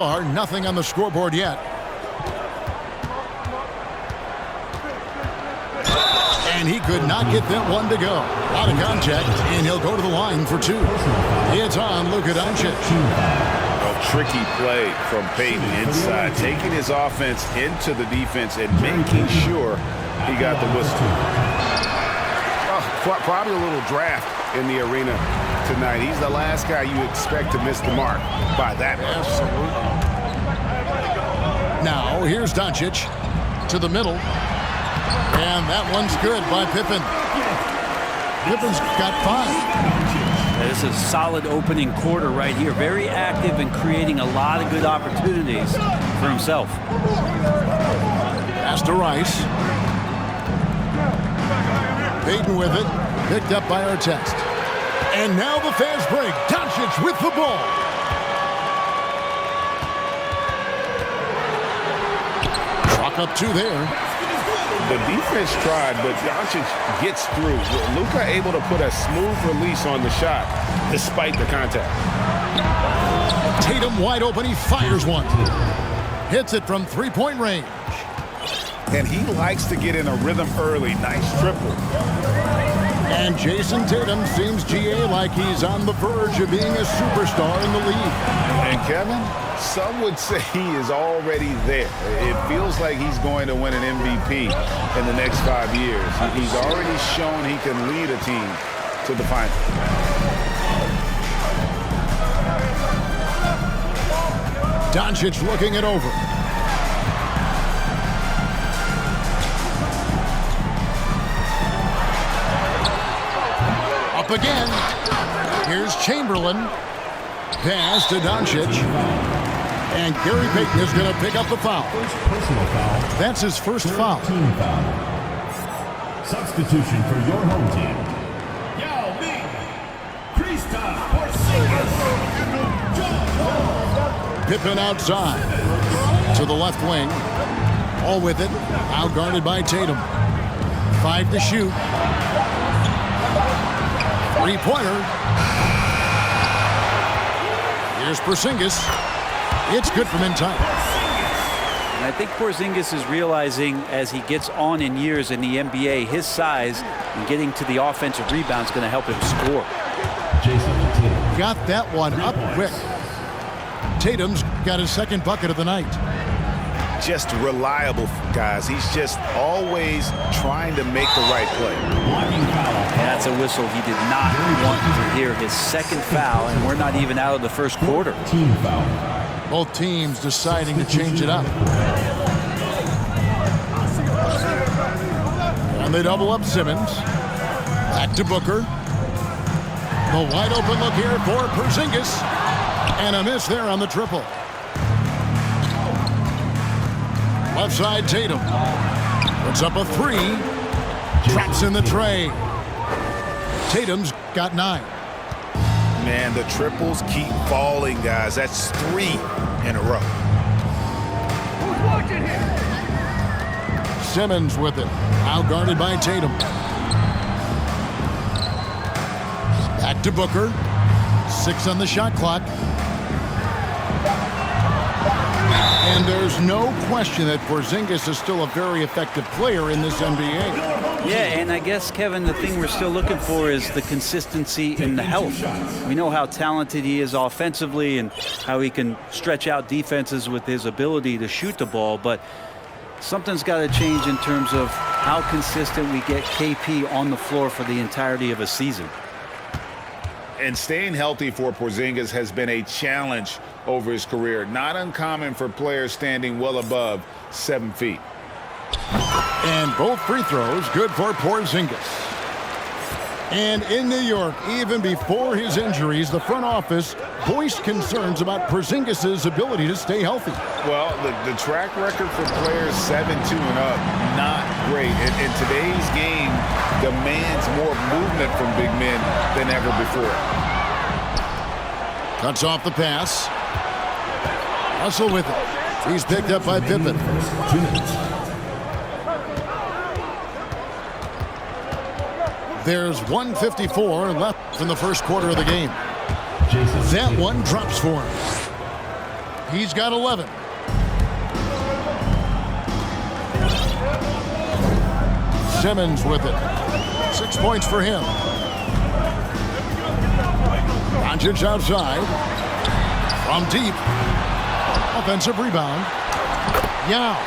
Nothing on the scoreboard yet. And he could not get that one to go. Out of contact, and he'll go to the line for two. It's on Luka Doncic. A tricky play from Peyton inside, taking his offense into the defense and making sure he got the whistle. Probably a little draft in the arena tonight. He's the last guy you expect to miss the mark by that much. Absolutely. Now, here's Doncic to the middle. And that one's good by Pippen. Pippen's got 5. This is a solid opening quarter right here. Very active and creating a lot of good opportunities for himself. Pass to Rice. Peyton with it. Picked up by Artest. And now the fast break. Doncic with the ball. Clock up 2 there. The defense tried, but Doncic gets through. Luka able to put a smooth release on the shot despite the contact. Tatum wide open. He fires one. Hits it from 3-point range. And he likes to get in a rhythm early. Nice triple. And Jason Tatum seems, GA, like he's on the verge of being a superstar in the league. And Kevin, some would say he is already there. It feels like he's going to win an MVP in the next 5 years. He's already shown he can lead a team to the finals. Doncic looking it over. Up again. Here's Chamberlain. Pass to Doncic. And Gary Payton is going to pick up the foul. Personal foul. That's his first foul. Team foul. Substitution for your home team. Yao Ming. Kristaps Porzingis. Pippen outside. To the left wing. All with it. Out guarded by Tatum. 5 to shoot. 3-pointer. Here's Porzingis. It's good from in time. And I think Porzingis is realizing as he gets on in years in the NBA, his size and getting to the offensive rebound is going to help him score. Got that one up quick. Tatum's got his second bucket of the night. Just reliable, guys. He's just always trying to make the right play. That's a whistle he did not want to hear. His second foul, and we're not even out of the first quarter. Team foul. Both teams deciding to change it up. And they double up Simmons. Back to Booker. The wide open look here for Porzingis. And a miss there on the triple. Left side, Tatum. Puts up a 3. Traps in the tray. Tatum's got 9. Man, the triples keep falling, guys. That's 3 in a row. Who's watching here? Simmons with it. Outguarded by Tatum. Back to Booker. 6 on the shot clock. And there's no question that Porzingis is still a very effective player in this NBA. Yeah, and I guess, Kevin, the thing we're still looking for is the consistency and the health. We know how talented he is offensively and how he can stretch out defenses with his ability to shoot the ball, but something's got to change in terms of how consistent we get KP on the floor for the entirety of a season. And staying healthy for Porzingis has been a challenge over his career. Not uncommon for players standing well above 7 feet. And both free throws good for Porzingis. And in New York, even before his injuries, the front office voiced concerns about Porzingis' ability to stay healthy. Well, the track record for players 7'2" and up, not great. And today's game demands more movement from big men than ever before. Cuts off the pass. Russell with it. He's picked up by Pippen. There's 1:54 left in the first quarter of the game. That one drops for him. He's got 11. Simmons with it. 6 points for him. Doncic outside. From deep. Offensive rebound. Yao.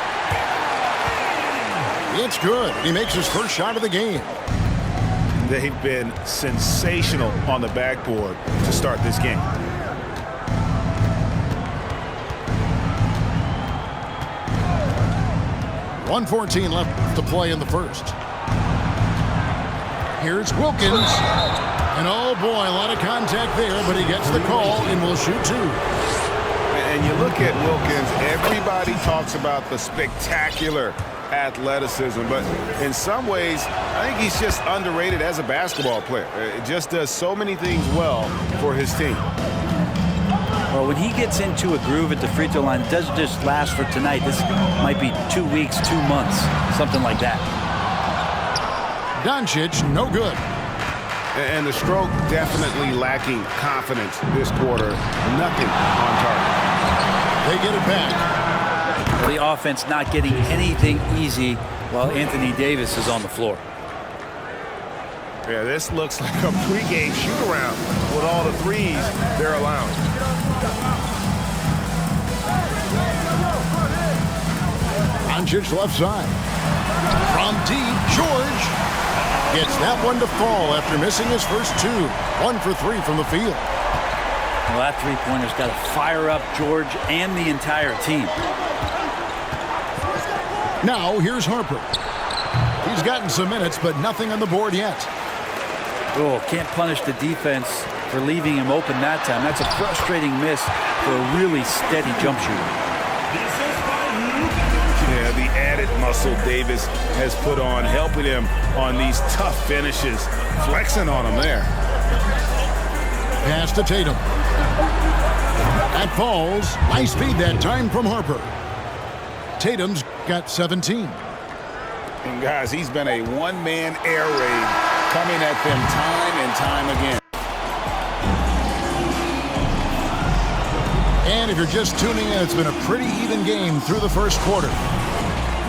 It's good. He makes his first shot of the game. They've been sensational on the backboard to start this game. .114 left to play in the first. Here's Wilkins. And oh boy, a lot of contact there, but he gets the call and will shoot 2. And you look at Wilkins, everybody talks about the spectacular athleticism, but in some ways, I think he's just underrated as a basketball player. It just does so many things well for his team. Well, when he gets into a groove at the free throw line, it doesn't just last for tonight. This might be 2 weeks, 2 months, something like that. Doncic, no good. And the stroke definitely lacking confidence this quarter. Nothing on target. They get it back. The offense not getting anything easy while Anthony Davis is on the floor. Yeah, this looks like a pregame shoot-around with all the threes they're allowing. Doncic left side. From deep, George gets that one to fall after missing his first 2. 1 for 3 from the field. Well, that three-pointer's got to fire up George and the entire team. Now, here's Harper. He's gotten some minutes, but nothing on the board yet. Oh, can't punish the defense for leaving him open that time. That's a frustrating miss for a really steady jump shooter. Yeah, the added muscle Davis has put on, helping him on these tough finishes. Flexing on him there. Pass to Tatum. That falls. Nice speed that time from Harper. Tatum's got 17. And guys, he's been a one-man air raid coming at them time and time again. And if you're just tuning in, it's been a pretty even game through the first quarter.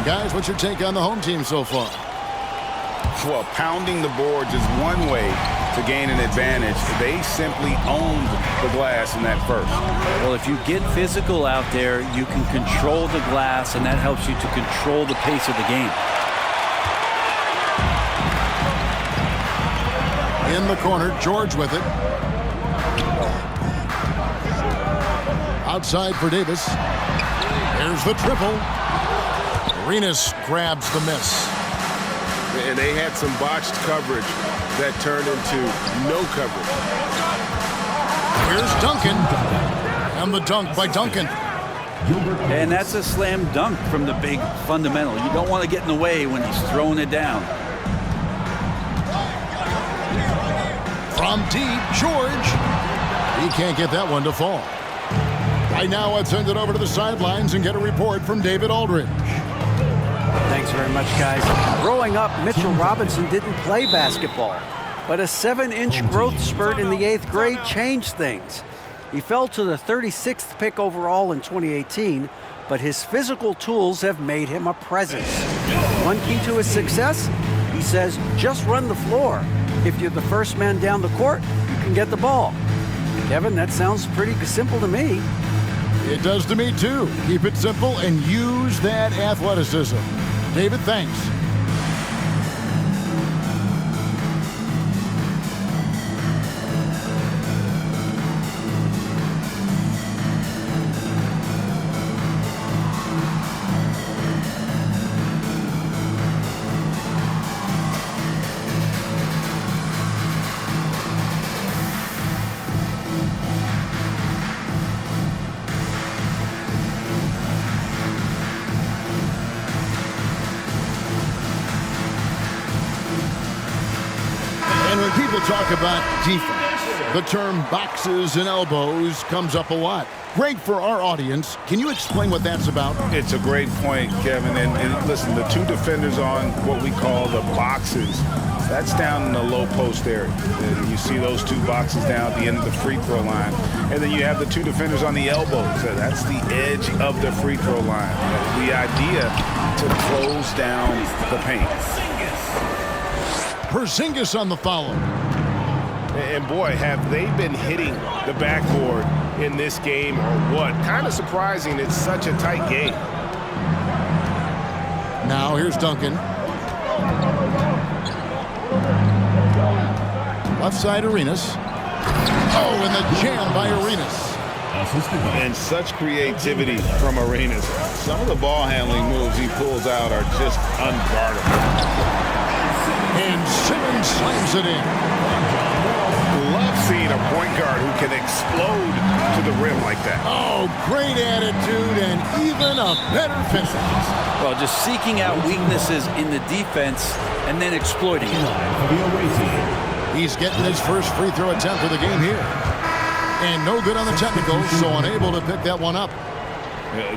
Guys, what's your take on the home team so far? Well, pounding the boards is one way to gain an advantage. They simply owned the glass in that first. Well, if you get physical out there, you can control the glass, and that helps you to control the pace of the game. In the corner, George with it. Outside for Davis. There's the triple. Arenas grabs the miss. And they had some botched coverage that turned into no coverage. Here's Duncan. And the dunk by Duncan. And that's a slam dunk from the big fundamental. You don't want to get in the way when he's throwing it down. From deep, George. He can't get that one to fall. Right now, let's send it over to the sidelines and get a report from David Aldridge. Thanks very much, guys. Growing up, Mitchell Robinson didn't play basketball, but a 7-inch growth spurt in the 8th grade changed things. He fell to the 36th pick overall in 2018, but his physical tools have made him a presence. One key to his success? He says, just run the floor. If you're the first man down the court, you can get the ball. Kevin, that sounds pretty simple to me. It does to me, too. Keep it simple and use that athleticism. David, thanks. And when people talk about defense, the term boxes and elbows comes up a lot. great for our audience. Can you explain what that's about? It's a great point, Kevin. And listen, the two defenders on what we call the boxes, that's down in the low post area. And you see those two boxes down at the end of the free throw line. And then you have the two defenders on the elbows. So that's the edge of the free throw line. The idea to close down the paint. Porzingis on the follow. And boy, have they been hitting the backboard in this game or what? Kind of surprising. It's such a tight game. Now here's Duncan. Left side, Arenas. Oh, and the jam by Arenas. And such creativity from Arenas. Some of the ball handling moves he pulls out are just unguardable. And Simmons slams it in. Love seeing a point guard who can explode to the rim like that. Oh, great attitude and even a better finish. Well, just seeking out weaknesses in the defense and then exploiting it. He's getting his first free throw attempt of the game here. And no good on the technicals, so unable to pick that one up.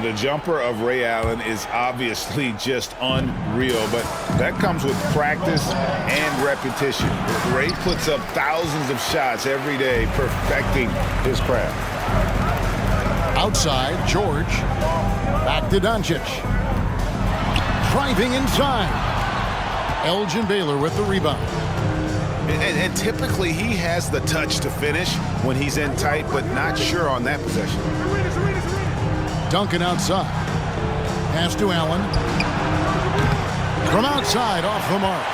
The jumper of Ray Allen is obviously just unreal, but that comes with practice and repetition. Ray puts up thousands of shots every day, perfecting his craft. Outside, George. Back to Doncic. Driving inside. Elgin Baylor with the rebound. And typically he has the touch to finish when he's in tight, but not sure on that possession. Duncan outside. Pass to Allen. From outside, off the mark.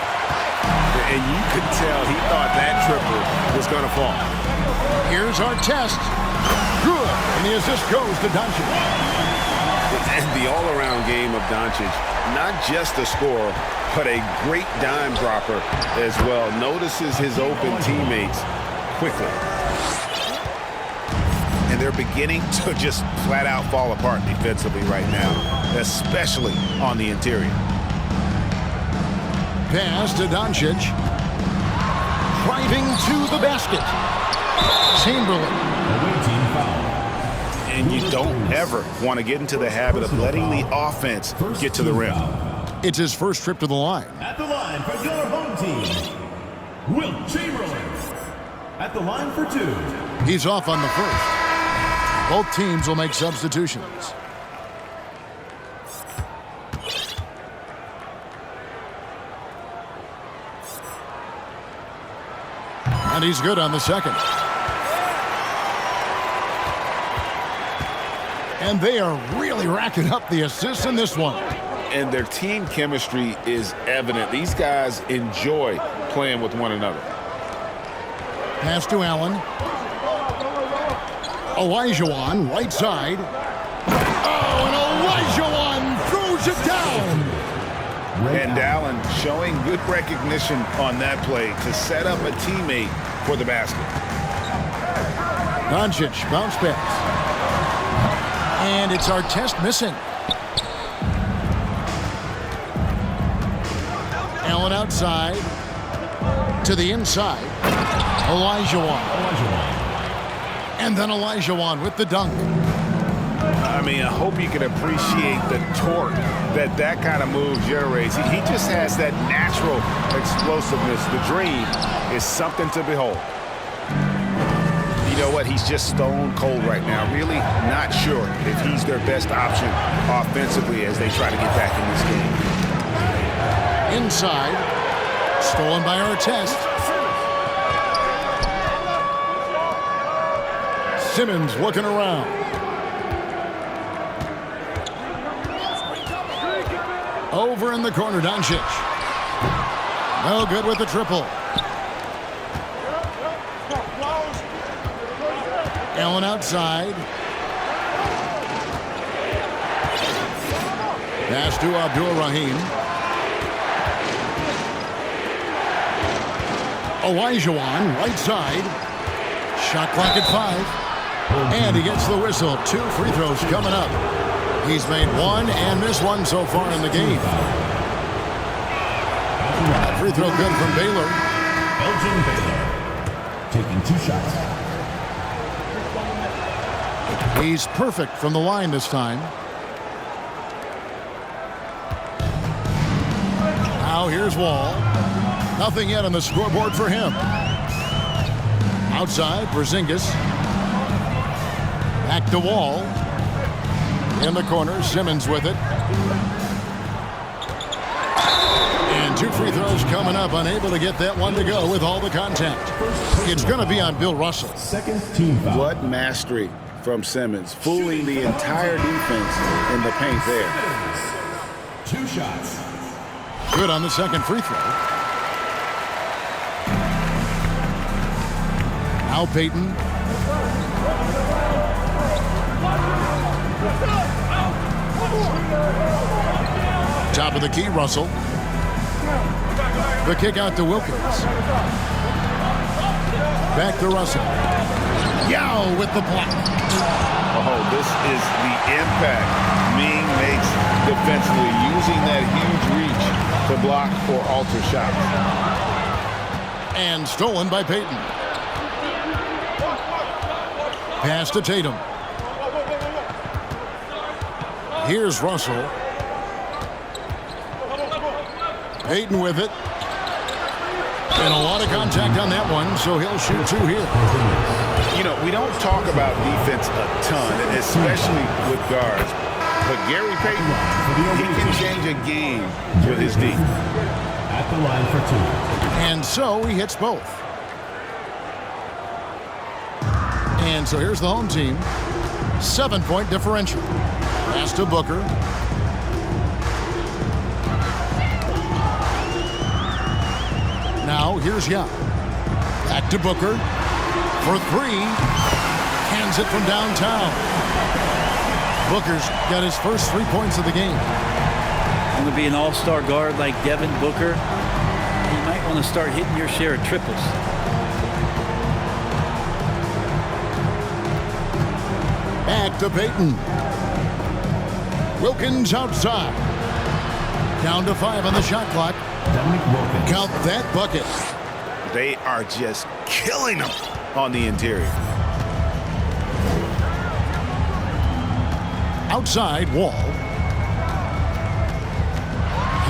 And you could tell he thought that triple was going to fall. Here's our test. Good. And the assist goes to Doncic. And the all-around game of Doncic, not just a scorer, but a great dime dropper as well. Notices his open teammates quickly. And they're beginning to just flat out fall apart defensively right now, especially on the interior. Pass to Doncic. Driving to the basket. Chamberlain. And you don't ever want to get into the habit of letting the offense get to the rim. It's his first trip to the line. At the line for your home team, Wilt Chamberlain. At the line for two. He's off on the first. Both teams will make substitutions. And he's good on the second. And they are really racking up the assists in this one. And their team chemistry is evident. These guys enjoy playing with one another. Pass to Allen. Olajuwon, right side. Oh, and Olajuwon throws it down. And Allen showing good recognition on that play to set up a teammate for the basket. Doncic, bounce pass. And it's our test missing. Allen outside. To the inside. Olajuwon. And then Olajuwon with the dunk. I mean, I hope you can appreciate the torque that kind of move generates. He just has that natural explosiveness. The dream is something to behold. You know what? He's just stone cold right now. Really not sure if he's their best option offensively as they try to get back in this game. Inside. Stolen by Artest. Simmons looking around. Over in the corner, Doncic. No good with the triple. Allen outside. Pass to Abdul-Rahim. Olajuwon, right side. Shot clock at 5. And he gets the whistle. 2 free throws coming up. He's made 1 and missed 1 so far in the game. That free throw good from Baylor. Elgin Baylor taking 2 shots. He's perfect from the line this time. Now here's Wall. Nothing yet on the scoreboard for him. Outside, Porzingis. Back to Wall. In the corner, Simmons with it. And 2 free throws coming up. Unable to get that one to go with all the contact. It's going to be on Bill Russell. Second team foul. What mastery from Simmons, fooling the entire defense in the paint there. 2 shots. Good on the second free throw. Now Payton. Top of the key, Russell. The kick out to Wilkins. Back to Russell. Yao with the block. Oh, this is the impact Ming makes defensively, using that huge reach to block or alter shots. And stolen by Payton. Pass to Tatum. Here's Russell. Payton with it. And a lot of contact on that one, so he'll shoot 2 here. You know, we don't talk about defense a ton, especially with guards. But Gary Payton, he can change a game with his D. At the line for 2. And so he hits both. And so here's the home team. 7-point differential. Pass to Booker. Now here's Yao. Back to Booker. For 3. Hands it from downtown. Booker's got his first 3 points of the game. Going to be an all-star guard like Devin Booker. You might want to start hitting your share of triples. Back to Payton. Wilkins outside. Down to 5 on the shot clock. Count that bucket. They are just killing them on the interior. Outside, Wall.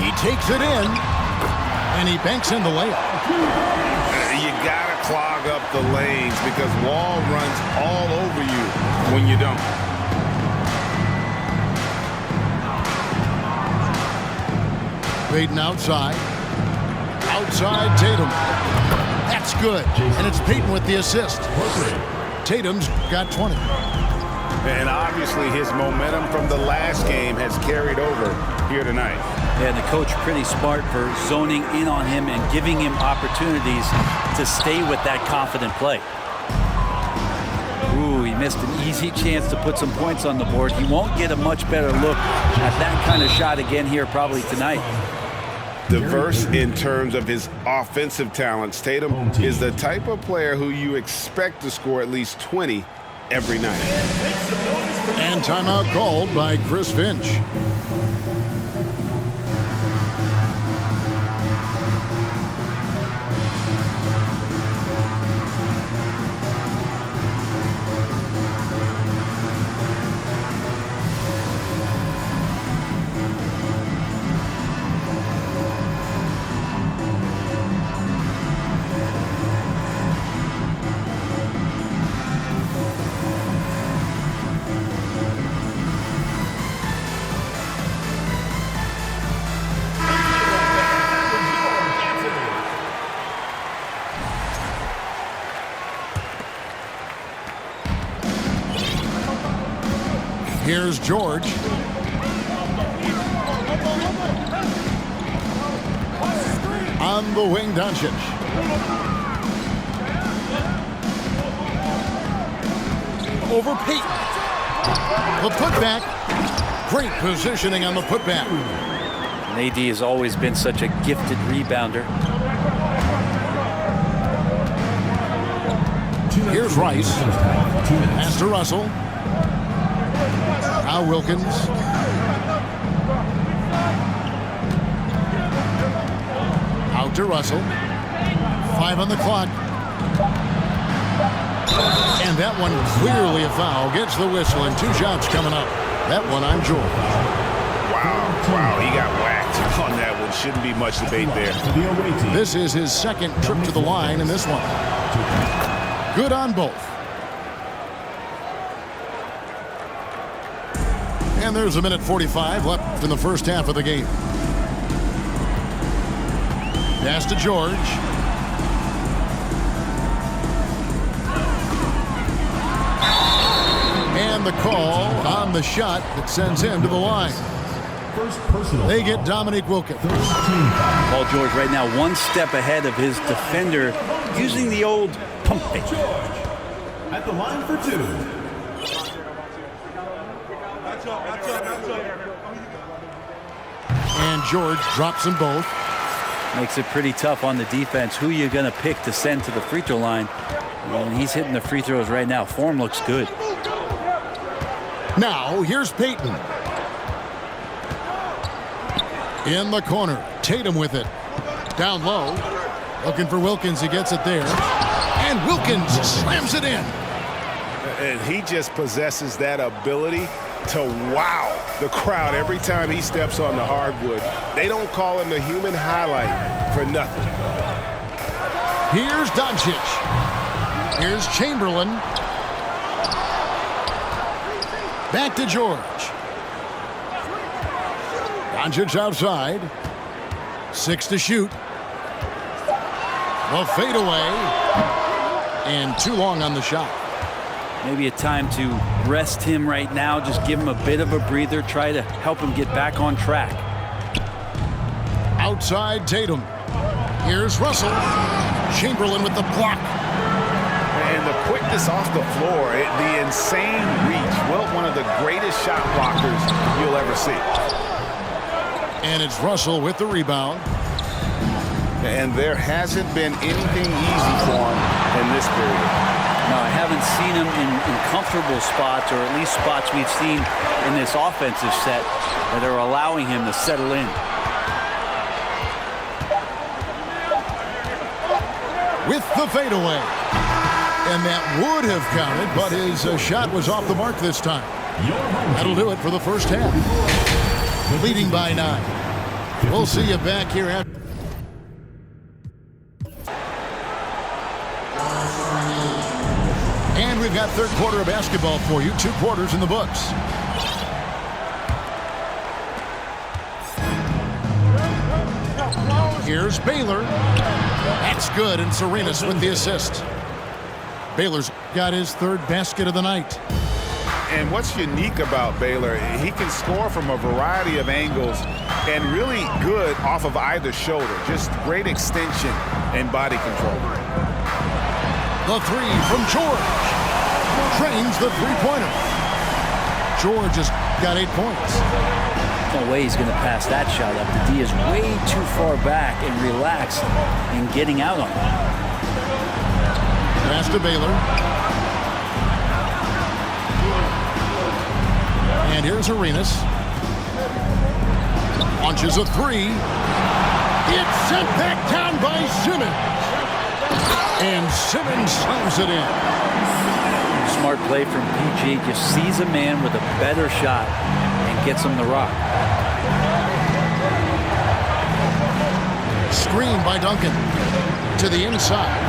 He takes it in, and he banks in the layup. You gotta clog up the lanes because Wall runs all over you when you don't. Payton outside. Outside, Tatum. That's good. And it's Payton with the assist. Tatum's got 20. And obviously his momentum from the last game has carried over here tonight. And the coach pretty smart for zoning in on him and giving him opportunities to stay with that confident play. Ooh, he missed an easy chance to put some points on the board. He won't get a much better look at that kind of shot again here probably tonight. Diverse in terms of his offensive talents, Tatum is the type of player who you expect to score at least 20 every night. And timeout called by Chris Finch. Here's George. On the wing, Doncic. Over Payton. The putback. Great positioning on the putback. And AD has always been such a gifted rebounder. Here's Rice. Pass to Russell. Now Wilkins. Out to Russell. 5 on the clock. And that one clearly a foul. Gets the whistle, and 2 shots coming up. That one on George. Wow, he got whacked on that one. Shouldn't be much debate there. This is his second trip to the line in this one. Good on both. And there's 1:45 left in the first half of the game. Pass to George. And the call on the shot that sends him to the line. They get Dominique Wilkins. Paul George right now 1 step ahead of his defender, using the old pump fake. At the line for 2. And George drops them both. Makes it pretty tough on the defense. Who you going to pick to send to the free throw line? And he's hitting the free throws right now. Form looks good. Now, here's Payton. In the corner. Tatum with it. Down low. Looking for Wilkins. He gets it there. And Wilkins slams it in. And he just possesses that ability to wow the crowd every time he steps on the hardwood. They don't call him the human highlight for nothing. Here's Doncic. Here's Chamberlain. Back to George. Doncic outside. 6 to shoot. The fadeaway. And too long on the shot. Maybe a time to rest him right now. Just give him a bit of a breather. Try to help him get back on track. Outside Tatum. Here's Russell. Chamberlain with the block. And the quickness off the floor, the insane reach. Wilt, one of the greatest shot blockers you'll ever see. And it's Russell with the rebound. And there hasn't been anything easy for him in this period. No, I haven't seen him in comfortable spots, or at least spots we've seen in this offensive set that are allowing him to settle in. With the fadeaway. And that would have counted, but his shot was off the mark this time. That'll do it for the first half. Leading by 9. We'll see you back here after. And we've got third quarter of basketball for you. 2 quarters in the books. Here's Baylor. That's good, and Serenas with the assist. Baylor's got his 3rd basket of the night. And what's unique about Baylor, he can score from a variety of angles and really good off of either shoulder. Just great extension and body control. The 3 from George. Trains the 3-pointer. George has got 8 points. No way he's going to pass that shot up. The D is way too far back and relaxed in getting out on it. Pass to Baylor. And here's Arenas. Launches a 3. It's sent back down by Simmons. And Simmons slams it in. Smart play from PG. Just sees a man with a better shot and gets him the rock. Screen by Duncan. To the inside.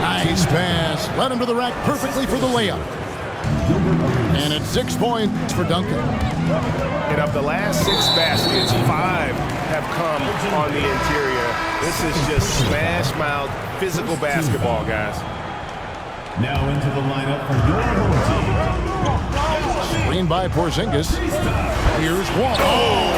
Nice pass. Led him to the rack perfectly for the layup. And it's 6 points for Duncan. And of the last 6 baskets, 5 have come on the interior. This is just smash mouth physical basketball, guys. Now into the lineup for your home team. Screen by Porzingis. Here's Wall. Oh!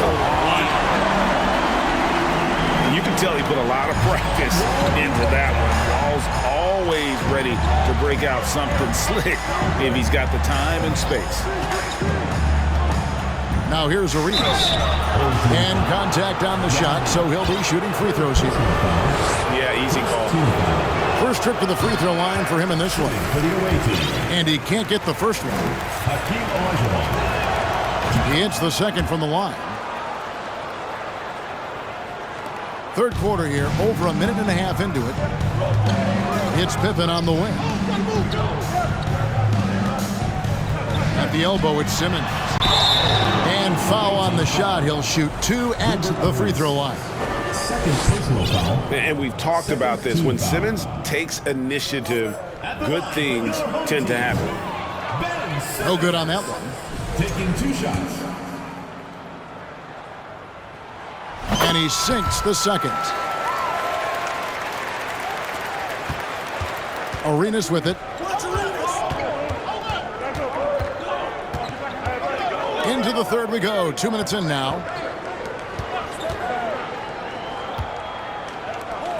You can tell he put a lot of practice into that one. Wall's always ready to break out something slick if he's got the time and space. Now here's Arenas. And contact on the shot, so he'll be shooting free throws here. Yeah, easy call. First trip to the free throw line for him in this one. And he can't get the first one. He hits the second from the line. Third quarter here, over a minute and a half into it. It's Pippen on the wing. At the elbow, it's Simmons. And foul on the shot. He'll shoot 2 at the free throw line. Second personal foul. And we've talked about this. When Simmons takes initiative, good things tend to happen. No good on that one. Taking 2 shots. And he sinks the second. Arenas with it. Into the third we go. 2 minutes in now.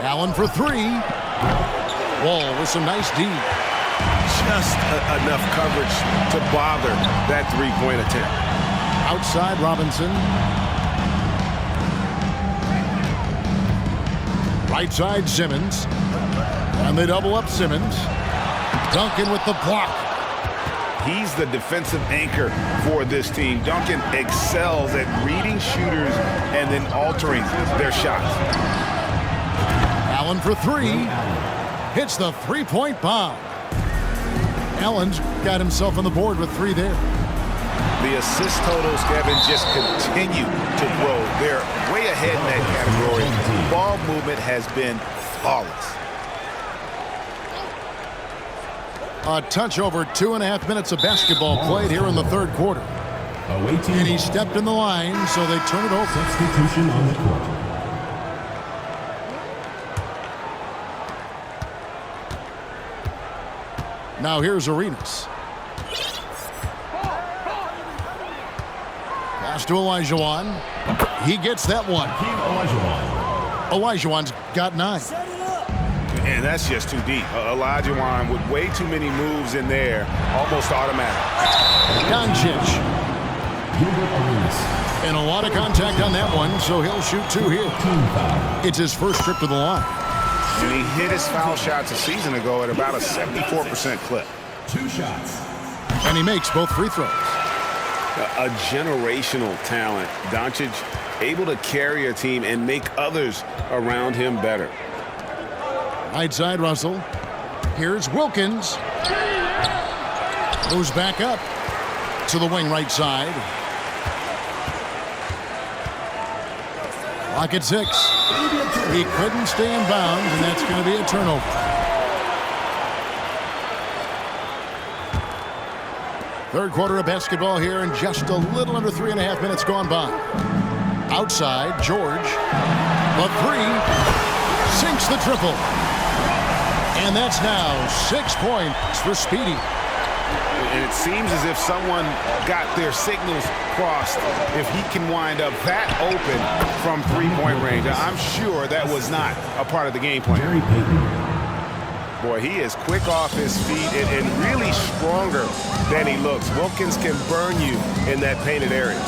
Allen for 3. Wall with some nice D. Just enough coverage to bother that three-point attempt. Outside Robinson. Right side Simmons. And they double up Simmons. Duncan with the block. He's the defensive anchor for this team. Duncan excels at reading shooters and then altering their shots. Allen for 3. Hits the three-point bomb. Allen's got himself on the board with 3 there. The assist totals, Kevin, just continue to grow. They're way ahead in that category. Ball movement has been flawless. A touch over 2.5 minutes of basketball played here in the third quarter. And he stepped in the line, so they turn it over. Substitution on the court. Now here's Arenas. Pass to Olajuwon. He gets that one. Olajuwon's got 9. And that's just too deep. Olajuwon with way too many moves in there, almost automatic. Doncic. And a lot of contact on that one, so he'll shoot 2 here. It's his first trip to the line. And he hit his foul shots a season ago at about a 74% clip. 2 shots. And he makes both free throws. A generational talent. Doncic able to carry a team and make others around him better. Right side Russell. Here's Wilkins. Goes back up to the wing right side. Clock at 6. He couldn't stay in bounds, and that's going to be a turnover. Third quarter of basketball here, and just a little under 3.5 minutes gone by. Outside, George. The 3. Sinks the triple. And that's now 6 points for Speedy. And it seems as if someone got their signals crossed if he can wind up that open from three-point range. I'm sure that was not a part of the game plan. Boy, he is quick off his feet and really stronger than he looks. Wilkins can burn you in that painted area.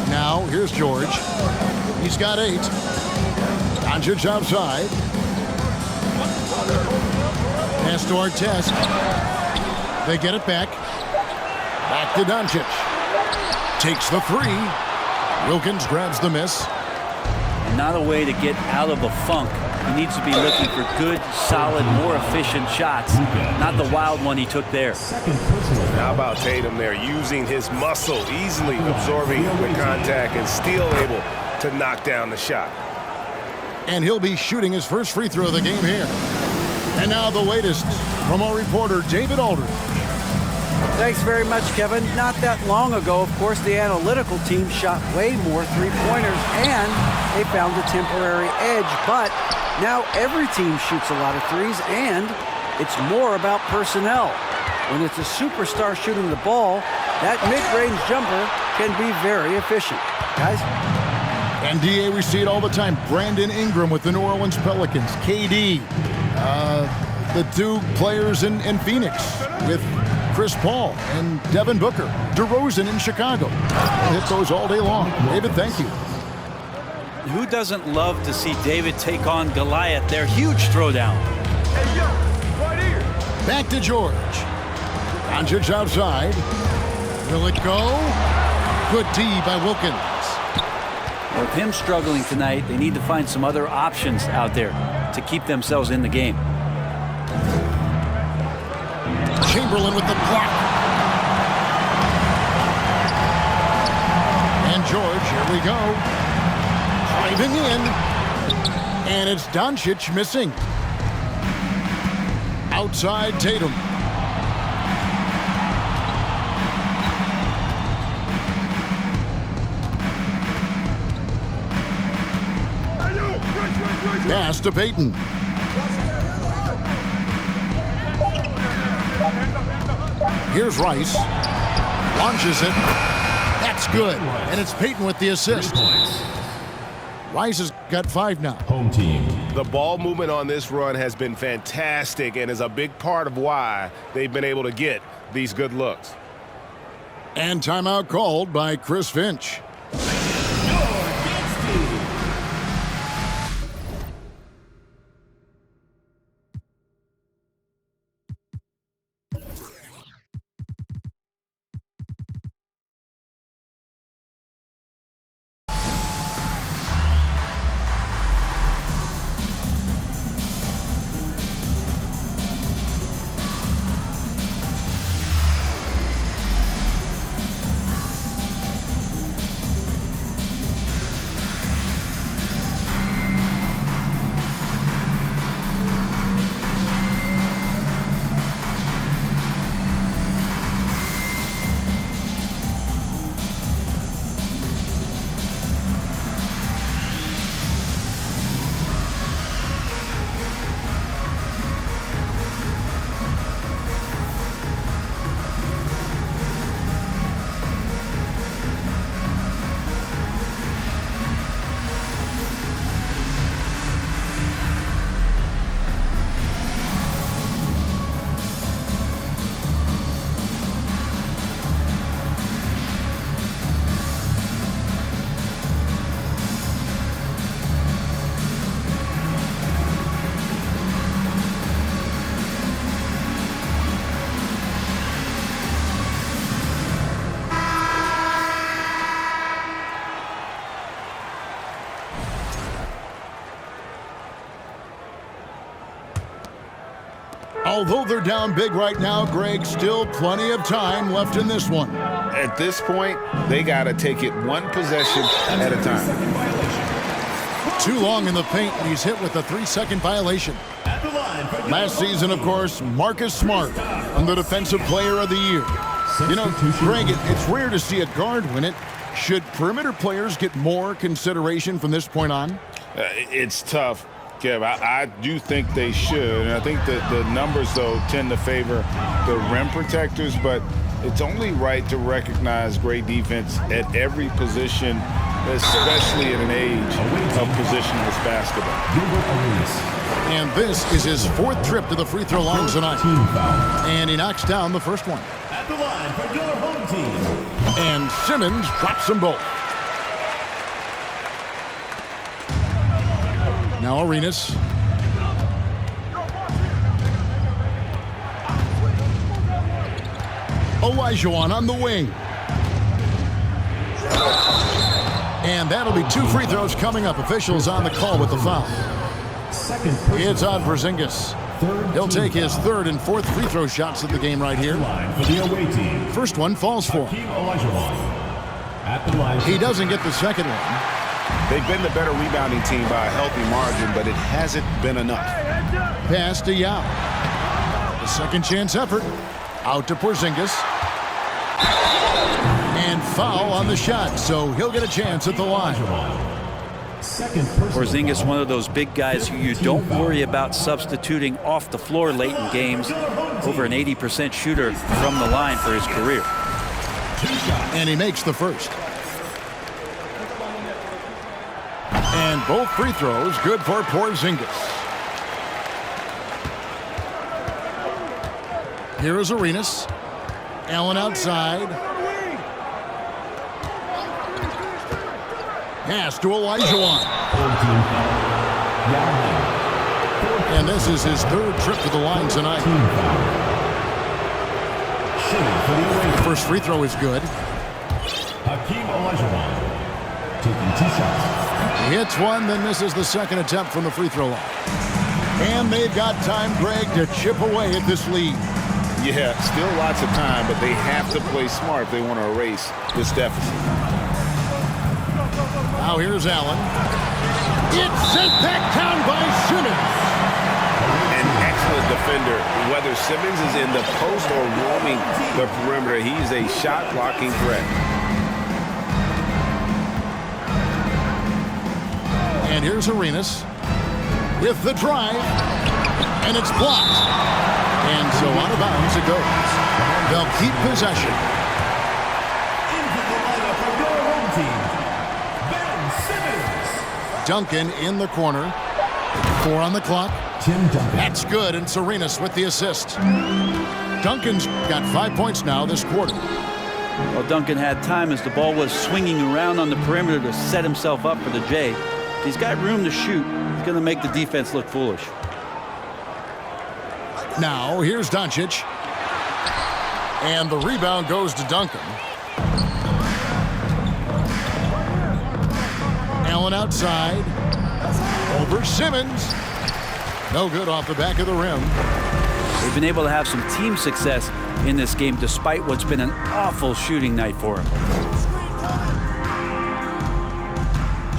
Now, here's George. He's got 8. Doncic outside. Pass to Artest. They get it back. Back to Doncic. Takes the 3. Wilkins grabs the miss. And not a way to get out of a funk. He needs to be looking for good, solid, more efficient shots, not the wild one he took there. How about Tatum there, using his muscle, easily absorbing the contact and still able to knock down the shot. And he'll be shooting his first free throw of the game here. And now the latest from our reporter, David Aldridge. Thanks very much, Kevin. Not that long ago, of course, the analytical team shot way more three-pointers, and they found a temporary edge. But now every team shoots a lot of threes, and it's more about personnel. When it's a superstar shooting the ball, that mid-range jumper can be very efficient. Guys? And, DA, we see it all the time. Brandon Ingram with the New Orleans Pelicans. KD. The 2 players in Phoenix with Chris Paul and Devin Booker. DeRozan in Chicago. We'll hit those all day long. David, thank you. Who doesn't love to see David take on Goliath? Their huge throwdown. Hey, yo, right here. Back to George. Doncic outside. Will it go? Good D by Wilkins. With him struggling tonight, they need to find some other options out there to keep themselves in the game. Chamberlain with the block. And George, here we go. Driving in. And it's Doncic missing. Outside Tatum. Pass to Payton. Here's Rice. Launches it. That's good. And it's Payton with the assist. Rice has got 5 now. Home team. The ball movement on this run has been fantastic and is a big part of why they've been able to get these good looks. And timeout called by Chris Finch. Although they're down big right now, Greg, still plenty of time left in this one. At this point, they got to take it one possession at a time. Too long in the paint, and he's hit with a 3-second violation. Last season, of course, Marcus Smart won the Defensive Player of the Year. You know, Greg, it's rare to see a guard win it. Should perimeter players get more consideration from this point on? It's tough, Kev. I do think they should. And I think that the numbers, though, tend to favor the rim protectors. But it's only right to recognize great defense at every position, especially at an age of positionless basketball. And this is his 4th trip to the free throw line tonight. And he knocks down the first one. At the line for your home team. And Simmons drops them both. Now Arenas. Olajuwon on the wing. And that'll be 2 free throws coming up. Officials on the call with the foul. It's on Porzingis. He'll take his 3rd and 4th free throw shots of the game right here. First one falls for him. He doesn't get the second one. They've been the better rebounding team by a healthy margin, but it hasn't been enough. Pass to Yao. The second chance effort. Out to Porzingis. And foul on the shot, so he'll get a chance at the line. Porzingis, one of those big guys who you don't worry about substituting off the floor late in games. Over an 80% shooter from the line for his career. And he makes the first. And both free throws good for Porzingis. Here is Arenas. Allen outside. Pass to Olajuwon. And this is his 3rd trip to the line tonight. The first free throw is good. He hits one, then misses the second attempt from the free throw line. And they've got time, Greg, to chip away at this lead. Yeah, still lots of time, but they have to play smart if they want to erase this deficit. Now here's Allen. It's sent back down by Simmons. An excellent defender. Whether Simmons is in the post or roaming the perimeter, he's a shot-blocking threat. And here's Arenas with the drive, and it's blocked. And so out of bounds it goes. They'll keep possession. Into the lineup of your home team, Ben Simmons. Duncan in the corner. 4 on the clock. Tim Duncan. That's good, and Arenas with the assist. Duncan's got 5 points now this quarter. Well, Duncan had time as the ball was swinging around on the perimeter to set himself up for the J. If he's got room to shoot, he's going to make the defense look foolish. Now, here's Doncic. And the rebound goes to Duncan. Allen outside. Over Simmons. No good off the back of the rim. They've been able to have some team success in this game despite what's been an awful shooting night for him.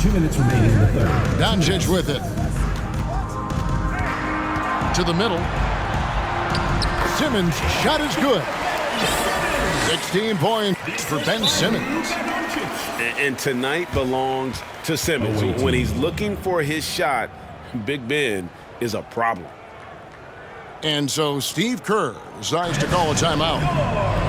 2 minutes remaining in the third. Doncic with it. To the middle. Simmons' shot is good. 16 points for Ben Simmons. And tonight belongs to Simmons. When he's looking for his shot, Big Ben is a problem. And so Steve Kerr decides to call a timeout.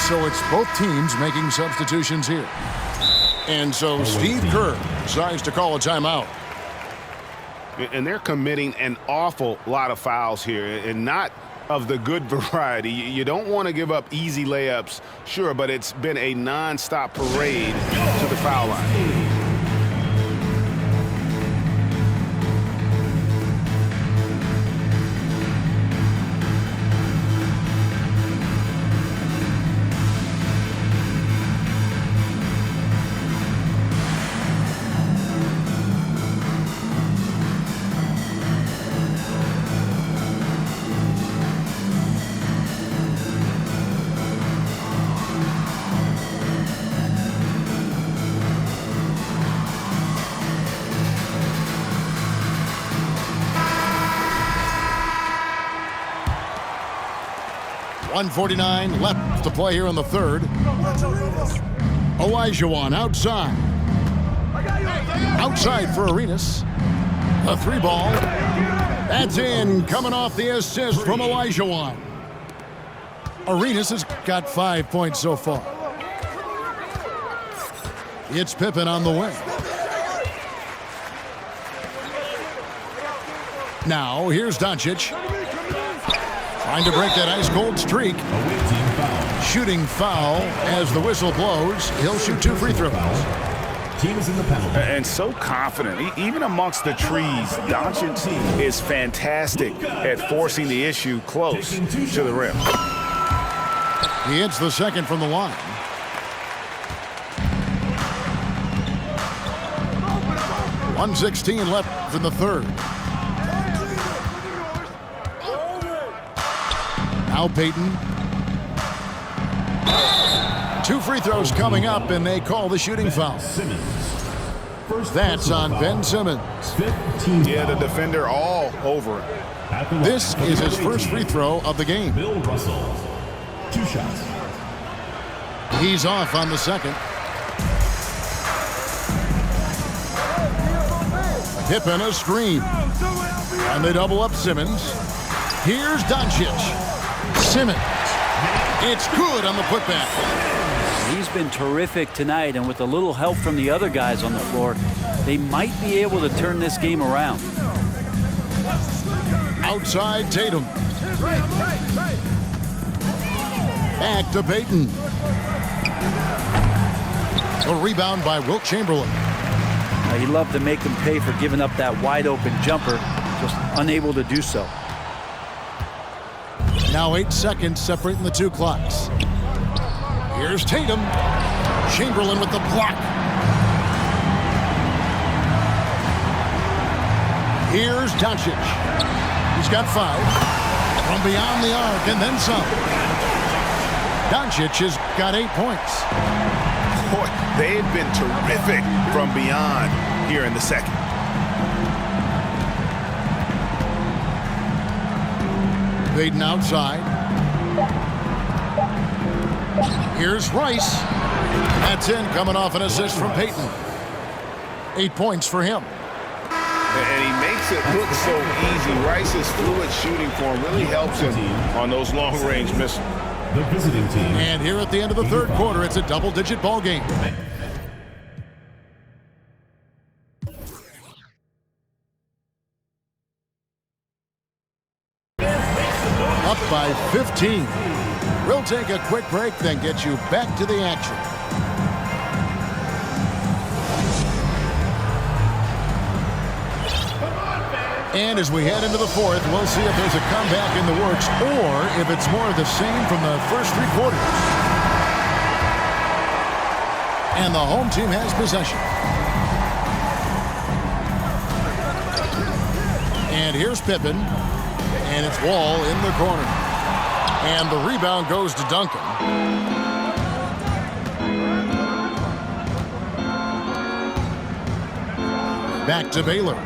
So it's both teams making substitutions here. And so Steve Kerr decides to call a timeout. And they're committing an awful lot of fouls here, and not of the good variety. You don't want to give up easy layups, sure, but it's been a non-stop parade to the foul line. .149 left to play here in the third. Olajuwon outside. Outside for Arenas. A 3-ball. That's in, coming off the assist from Olajuwon. Arenas has got 5 points so far. It's Pippen on the wing. Now, here's Doncic. Trying to break that ice-cold streak. Shooting foul as the whistle blows. He'll shoot 2 free throws. Team is in the penalty. And so confident. Even amongst the trees, Doncic is fantastic at forcing the issue close to the rim. He hits the second from the line. .116 left in the third. Now Payton. 2 free throws coming up, and they call the shooting foul. That's on Ben Simmons. Yeah, the defender all over him. This is his first free throw of the game. Bill Russell. 2 shots. He's off on the second. Pippen a screen. And they double up Simmons. Here's Doncic. Simmons. It's good on the putback. He's been terrific tonight, and with a little help from the other guys on the floor, they might be able to turn this game around. Outside Tatum. Back to Payton. A rebound by Wilt Chamberlain. He loved to make them pay for giving up that wide open jumper, just unable to do so. Now 8 seconds separating the two clocks. Here's Tatum. Chamberlain with the block. Here's Doncic. He's got 5. From beyond the arc and then some. Doncic has got 8 points. Boy, they've been terrific from beyond here in the second. Payton outside. Here's Rice. That's in, coming off an assist from Payton. 8 points for him. And he makes it look so easy. Rice's fluid shooting form really helps him on those long-range missiles. The visiting team. And here at the end of the third quarter, it's a double-digit ball game. Up by 15. We'll take a quick break, then get you back to the action. And as we head into the fourth, we'll see if there's a comeback in the works or if it's more of the same from the first 3 quarters. And the home team has possession. And here's Pippen. And it's Wall in the corner. And the rebound goes to Duncan. Back to Baylor.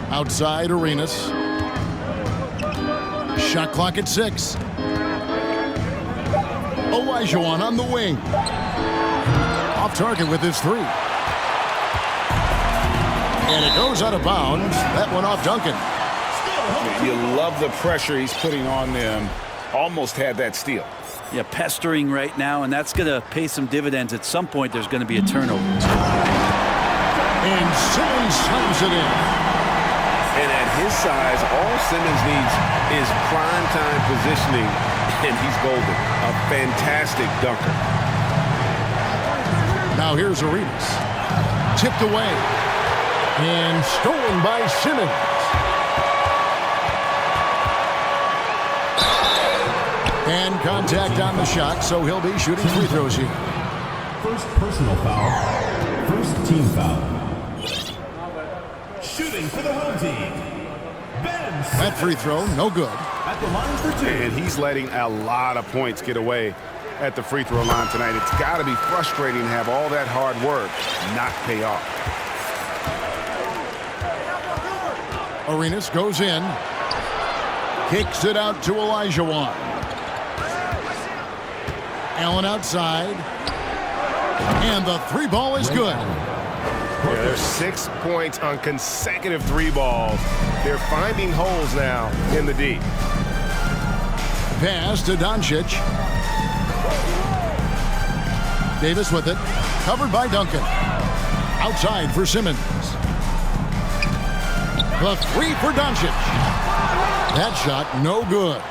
Outside Arenas. Shot clock at 6. Olajuwon on the wing. Off target with his 3. And it goes out of bounds. That one off Duncan. You love the pressure he's putting on them. Almost had that steal. Yeah, pestering right now, and that's going to pay some dividends. At some point, there's going to be a turnover. And Simmons slams it in. And at his size, all Simmons needs is prime-time positioning, and he's golden. A fantastic dunker. Now here's Arenas. Tipped away. And stolen by Simmons. And contact on the shot, so he'll be shooting free throws here. First personal foul. First team foul. Shooting for the home team. Ben Simmons. That free throw, no good. At the line for 2. And he's letting a lot of points get away at the free throw line tonight. It's got to be frustrating to have all that hard work not pay off. Arenas goes in. Kicks it out to Olajuwon. Allen outside. And the 3 ball is good. Yeah, there's 6 points on consecutive 3 balls. They're finding holes now in the D. Pass to Doncic. Davis with it. Covered by Duncan. Outside for Simmons. The 3 for Doncic. That shot, no good.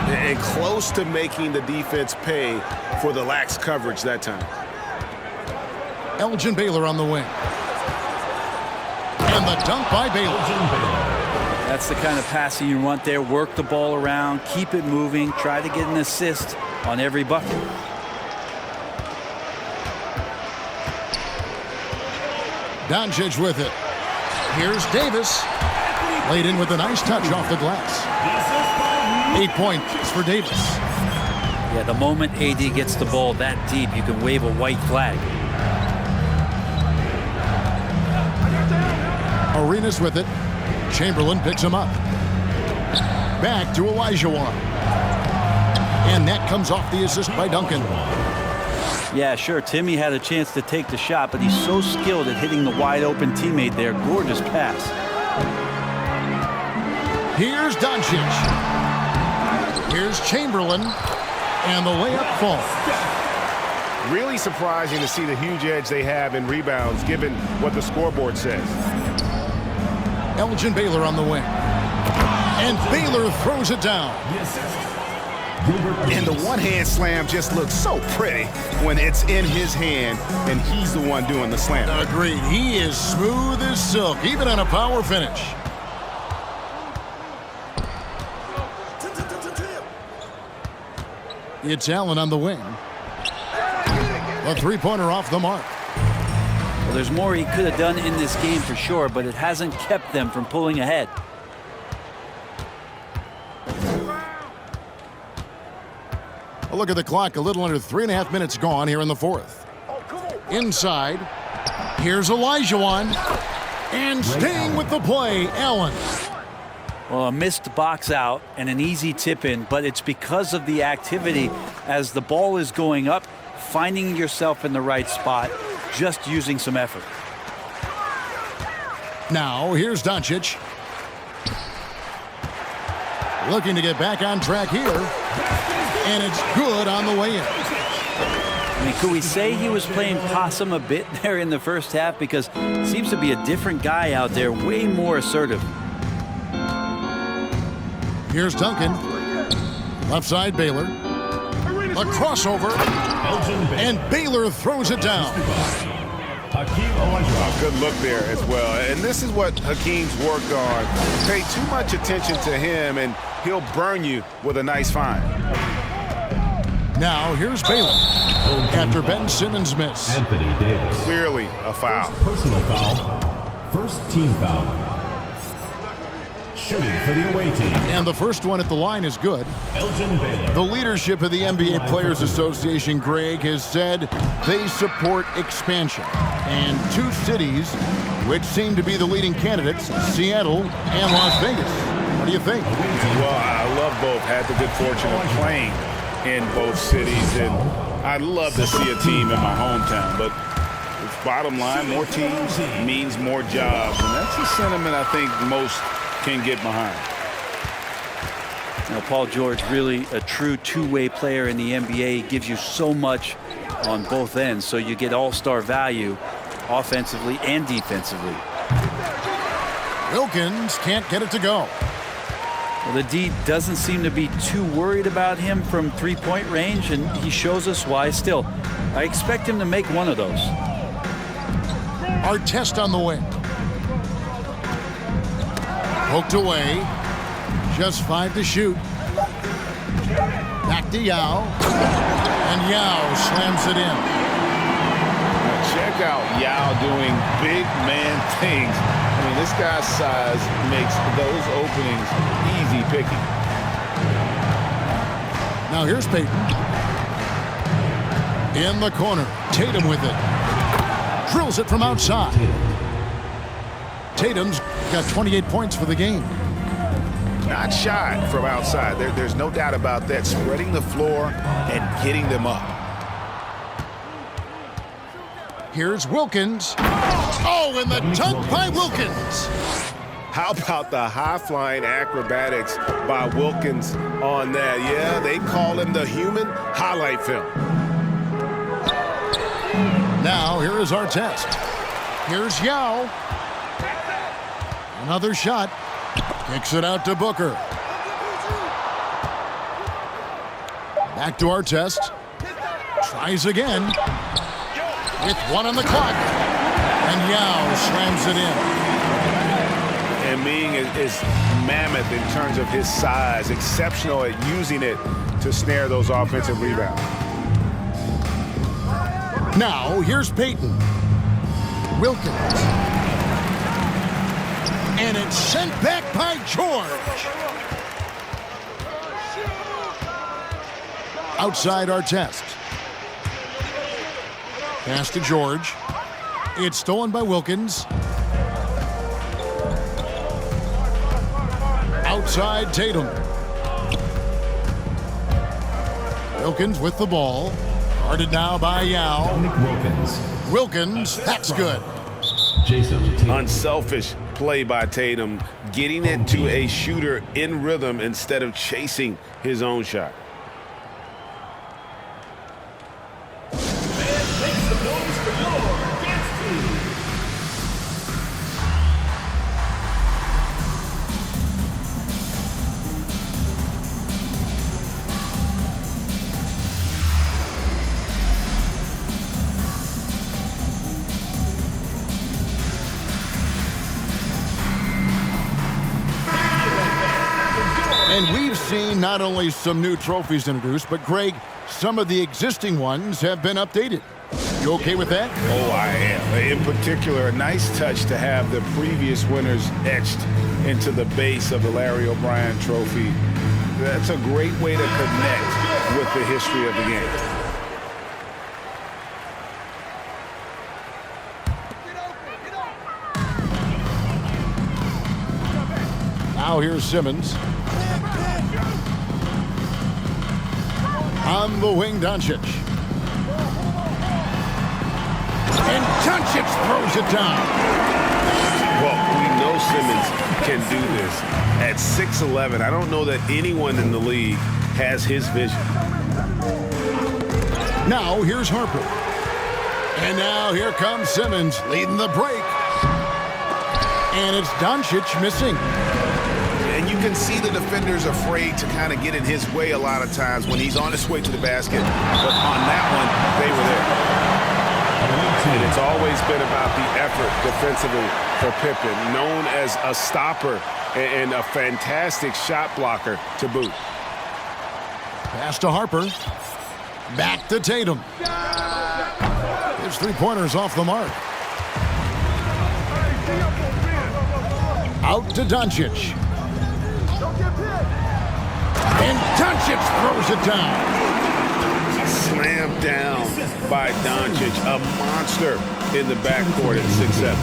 And close to making the defense pay for the lax coverage that time. Elgin Baylor on the wing. And the dunk by Baylor. That's the kind of passing you want there. Work the ball around, keep it moving, try to get an assist on every bucket. Doncic with it. Here's Davis. Laid in with a nice touch off the glass. 8 points for Davis. Yeah, the moment AD gets the ball that deep, you can wave a white flag. Arenas with it. Chamberlain picks him up. Back to Olajuwon. And that comes off the assist by Duncan. Yeah, sure, Timmy had a chance to take the shot, but he's so skilled at hitting the wide open teammate there. Gorgeous pass. Here's Doncic. Here's Chamberlain. And the layup falls. Really surprising to see the huge edge they have in rebounds, given what the scoreboard says. Elgin Baylor on the wing. And Baylor throws it down. And the one-hand slam just looks so pretty when it's in his hand and he's the one doing the slam. Agreed. He is smooth as silk, even on a power finish. It's Allen on the wing. A three-pointer off the mark. Well, there's more he could have done in this game for sure, but it hasn't kept them from pulling ahead. A look at the clock. A little under 3.5 minutes gone here in the fourth. Inside. Here's Olajuwon. And staying with the play, Allen. Well, a missed box out and an easy tip in, but it's because of the activity as the ball is going up, finding yourself in the right spot, just using some effort. Now, here's Doncic. Looking to get back on track here. And it's good on the way in. I mean, could we say he was playing possum a bit there in the first half? Because it seems to be a different guy out there, way more assertive. Here's Duncan. Left side, Baylor. A crossover. And Baylor throws it down. Good look there as well. And this is what Hakeem's worked on. Pay too much attention to him and he'll burn you with a nice find. Now, here's Baylor. After Ben Simmons' miss. Anthony Davis. Clearly a foul. Personal foul. First team foul. Shooting for the away team. And the first one at the line is good. Elgin Baylor. The leadership of the NBA Players Association, Greg, has said they support expansion. And two cities, which seem to be the leading candidates, Seattle and Las Vegas. What do you think? Well, I love both. Had the good fortune of playing in both cities, and I'd love to see a team in my hometown. But bottom line, more teams means more jobs, and that's the sentiment I think most can get behind. Now, Paul George, really a true two-way player in the NBA. He gives you so much on both ends, so you get all-star value offensively and defensively. Wilkins can't get it to go. Well, the D doesn't seem to be too worried about him from three-point range, and he shows us why. Still, I expect him to make one of those. Artest on the wing. Poked away. Just 5 to shoot. Back to Yao. And Yao slams it in. Check out Yao doing big man things. I mean, this guy's size makes those openings easy picking. Now here's Payton. In the corner. Tatum with it. Drills it from outside. Tatum's got 28 points for the game. Not shy from outside. There's no doubt about that. Spreading the floor and getting them up. Here's Wilkins. Oh, and the dunk by Wilkins. How about the high-flying acrobatics by Wilkins on that? Yeah, they call him the human highlight film. Now, here is Artest. Here's Yao. Another shot. Kicks it out to Booker. Back to Artest. Tries again. With 1 on the clock. And Yao slams it in. And Ming is mammoth in terms of his size, exceptional at using it to snare those offensive rebounds. Now, here's Payton. Wilkins. And it's sent back by George. Outside Artest. Pass to George. It's stolen by Wilkins. Outside Tatum. Wilkins with the ball. Guarded now by Yao. Wilkins, that's good. Unselfish play by Tatum, getting it to a shooter in rhythm instead of chasing his own shot. And we've seen not only some new trophies introduced, but Greg, some of the existing ones have been updated. You okay with that? Oh, I am. In particular, a nice touch to have the previous winners etched into the base of the Larry O'Brien trophy. That's a great way to connect with the history of the game. Now here's Simmons. On the wing, Doncic. And Doncic throws it down. Well, we know Simmons can do this. At 6'11", I don't know that anyone in the league has his vision. Now here's Harper. And now here comes Simmons leading the break. And it's Doncic missing. And you can see the defenders afraid to kind of get in his way a lot of times when he's on his way to the basket. But on that one, they were there. And it's always been about the effort defensively for Pippen, known as a stopper and a fantastic shot blocker to boot. Pass to Harper. Back to Tatum. His three-pointers off the mark. Out to Doncic. And Doncic throws it down. Slammed down by Doncic, a monster in the backcourt at 6'7".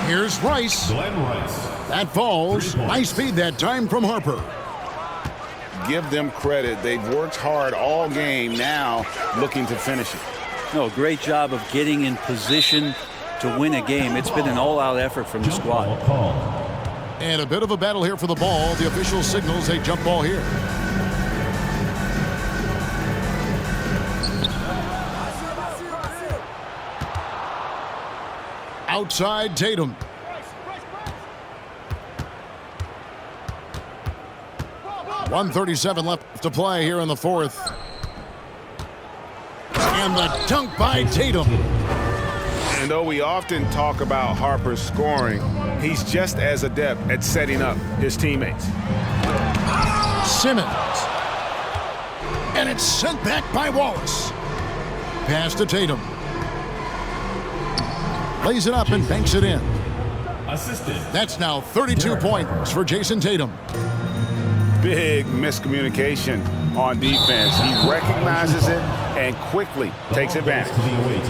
Here's Rice. That falls. Nice feed that time from Harper. Give them credit. They've worked hard all game, now looking to finish it. No, great job of getting in position to win a game. It's been an all-out effort from the squad. And a bit of a battle here for the ball. The official signals a jump ball here. Outside Tatum. .137 left to play here in the fourth. And the dunk by Tatum. And though we often talk about Harper's scoring, he's just as adept at setting up his teammates. Simmons. And it's sent back by Wallace. Pass to Tatum. Lays it up and banks it in. That's now 32 points for Jason Tatum. Big miscommunication on defense. He recognizes it and quickly takes advantage.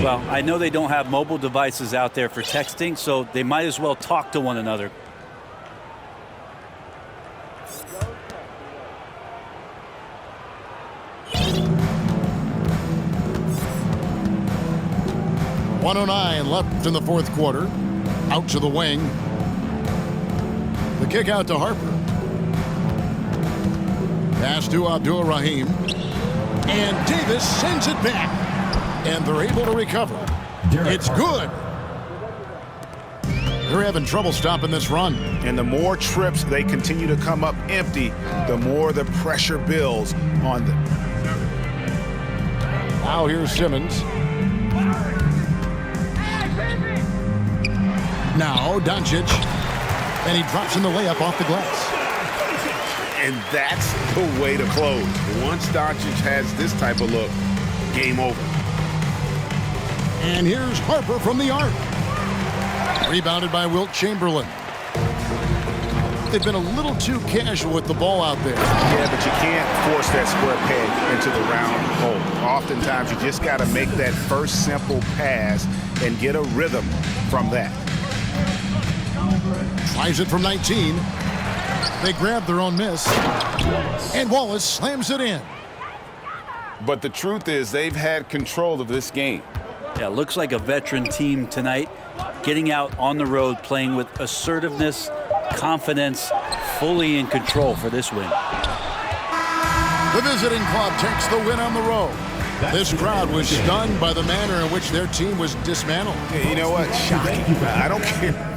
Well, I know they don't have mobile devices out there for texting, so they might as well talk to one another. .109 left in the fourth quarter. Out to the wing. The kick out to Harper. Pass to Abdul-Rahim. And Davis sends it back. And they're able to recover. It's good. They're having trouble stopping this run. And the more trips they continue to come up empty, the more the pressure builds on them. Now here's Simmons. Now Doncic. And he drops in the layup off the glass. And that's the way to close. Once Doncic has this type of look, game over. And here's Harper from the arc. Rebounded by Wilt Chamberlain. they've been a little too casual with the ball out there. Yeah, but you can't force that square peg into the round hole. Oftentimes, you just got to make that first simple pass and get a rhythm from that. Tries it from 19. They grab their own miss. And Wallace slams it in. But the truth is they've had control of this game. Yeah, looks like a veteran team tonight, getting out on the road, playing with assertiveness, confidence, fully in control for this win. The visiting club takes the win on the road. This crowd was stunned by the manner in which their team was dismantled. You know what? Shocking. I don't care